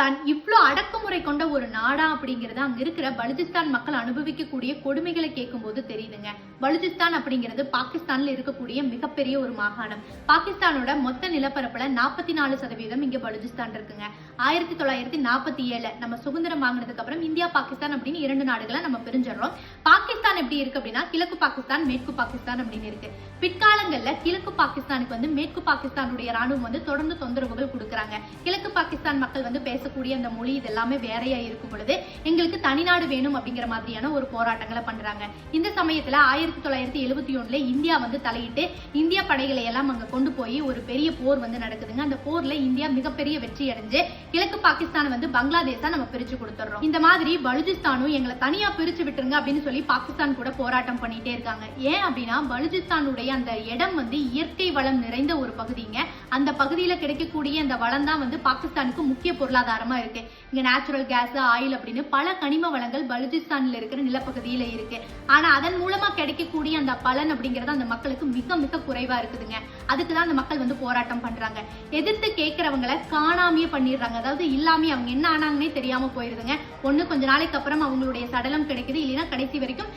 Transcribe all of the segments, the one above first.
பாகிஸ்தான் இவ்ளோ அடக்குமுறை கொண்ட ஒரு நாடா அப்படிங்கறது அங்க இருக்கிற பலுச்சிஸ்தான் மக்கள் அனுபவிக்கக்கூடிய கொடுமைகளை கேட்கும் போது தெரியுதுங்க. பலுச்சிஸ்தான் அப்படிங்கிறது பாகிஸ்தான்ல இருக்கக்கூடிய மிகப்பெரிய ஒரு மாகாணம். பாகிஸ்தானோட மொத்த நிலப்பரப்புல 44% இங்க பலுச்சிஸ்தான் இருக்குங்க. 1947 நம்ம சுதந்திரம் வாங்கினதுக்கு அப்புறம் இந்தியா பாகிஸ்தான் அப்படின்னு 2 நாடுகளை நம்ம பிரிஞ்சிடறோம். பாகிஸ்தான் எப்படி இருக்கு அப்படின்னா கிழக்கு பாகிஸ்தான் மேற்கு பாகிஸ்தான் அப்படின்னு இருக்கு. பிற்காலங்கள்ல கிழக்கு பாகிஸ்தானுக்கு மேற்கு பாகிஸ்தானுடைய ராணுவம் தொடர்ந்து தொந்தரவுகள் கொடுக்குறாங்க. கிழக்கு பாகிஸ்தான் மக்கள் பேசக்கூடிய அந்த மொழி இதெல்லாமே வேறையா இருக்கும் பொழுது எங்களுக்கு தனிநாடு வேணும் அப்படிங்கிற மாதிரியான ஒரு போராட்டங்களை பண்றாங்க. இந்த சமயத்துல 1971 இந்தியா தலையிட்டு இந்திய படைகளை எல்லாம் அங்க கொண்டு போய் ஒரு பெரிய போர் நடக்குதுங்க. அந்த போர்ல இந்தியா மிகப்பெரிய வெற்றி அடைஞ்சு கிழக்கு பாகிஸ்தான் பங்களாதேஷா நம்ம பிரிச்சு கொடுத்துறோம். இந்த மாதிரி பலுச்சிஸ்தானும் எங்களை தனியா பிரிச்சு விட்டுருங்க அப்படின்னு சொல்லி பாகிஸ்தான் கூட போராட்டம் பண்ணிட்டே இருக்காங்க. ஏன் அப்படின்னா பலுச்சிஸ்தானுடைய அந்த இடம் இயற்கை வளம் நிறைந்த ஒரு பகுதிங்க. அந்த பகுதியில கிடைக்கக்கூடிய அந்த வளம் தான் பாகிஸ்தானுக்கு முக்கிய பொருளாதாரமா இருக்கு. இங்க நேச்சுரல் கேஸ், ஆயில் அப்படின்னு பல கனிம வளங்கள் பலுச்சிஸ்தான்ல இருக்கிற நிலப்பகுதியில இருக்கு. ஆனா அதன் மூலமா கிடைக்கக்கூடிய அந்த பலன் அப்படிங்கறது அந்த மக்களுக்கு மிக மிக குறைவா இருக்குதுங்க. அதுக்குதான் அந்த மக்கள் போராட்டம் பண்றாங்க. எதிர்த்து கேட்கிறவங்களை காணாமையே பண்ணிடுறாங்க. அதாவது இல்லாம அவங்க என்ன ஆனாங்கன்னே தெரியாம போயிருதுங்க. ஒண்ணு கொஞ்ச நாளைக்கு அப்புறம் அவங்களுடைய சடலம் கிடைக்குது, இல்லைன்னா கடைசி வரைக்கும்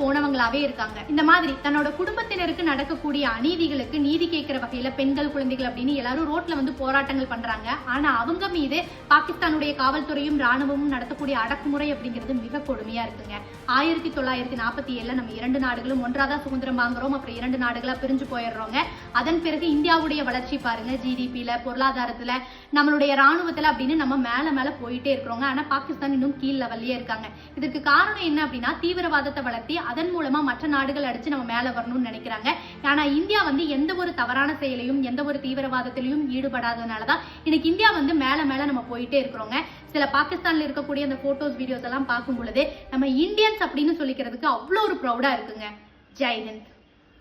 போனவங்களாவே இருக்காங்க. இந்த மாதிரி தன்னோட குடும்பத்தினருக்கு நடக்கக்கூடிய அநீதிகளுக்கு நீதி கேட்கிற வகையில பெண்கள், குழந்தைகள் அப்படின்னு எல்லாரும் ரோட்ல போராட்டங்கள் பண்றாங்க. ஆனா அவங்க மீது பாகிஸ்தானுடைய காவல்துறையும் ராணுவமும் நடத்தக்கூடிய அடக்குமுறை அப்படிங்கிறது மிக கொடுமையா இருக்குங்க. 1947 நம்ம 2 நாடுகளும் ஒன்றாதான் சுதந்திரம் வாங்குறோம். அப்புறம் 2 நாடுகளா பிரிஞ்சு போயிடுறோங்க. அதன் பிறகு இந்தியாவுடைய வளர்ச்சி பாருங்க, ஜிடிபில, பொருளாதாரத்துல, நம்மளுடைய ராணுவத்துல அப்படின்னு நம்ம மேல போயிட்டே இருக்கிறோங்க. ஆனா பாகிஸ்தான் இன்னும் கீழ் லெவல்லயே இருக்காங்க. இதற்கு காரணம் என்ன அப்படின்னா தீவிரவாதத்தை வளர்த்தி அதன் மூலமா மற்ற நாடுகள் அடிச்சு நம்ம மேல வரணும்னு நினைக்கிறாங்க. ஆனா இந்தியா எந்த ஒரு தவறான செயலையும் எந்த ஒரு தீவிரவாதத்திலையும் ஈடுபடாதனாலதான் இன்னைக்கு இந்தியா மேல நம்ம போயிட்டே இருக்கிறோங்க. சில பாகிஸ்தான்ல இருக்கக்கூடிய அந்த போட்டோஸ், வீடியோஸ் எல்லாம் பார்க்கும் பொழுது நம்ம இந்தியன்ஸ் அப்படின்னு சொல்லிக்கிறதுக்கு அவ்வளவு ஒரு ப்ரௌடா இருக்குங்க. ஜெய் ஹிந்த்.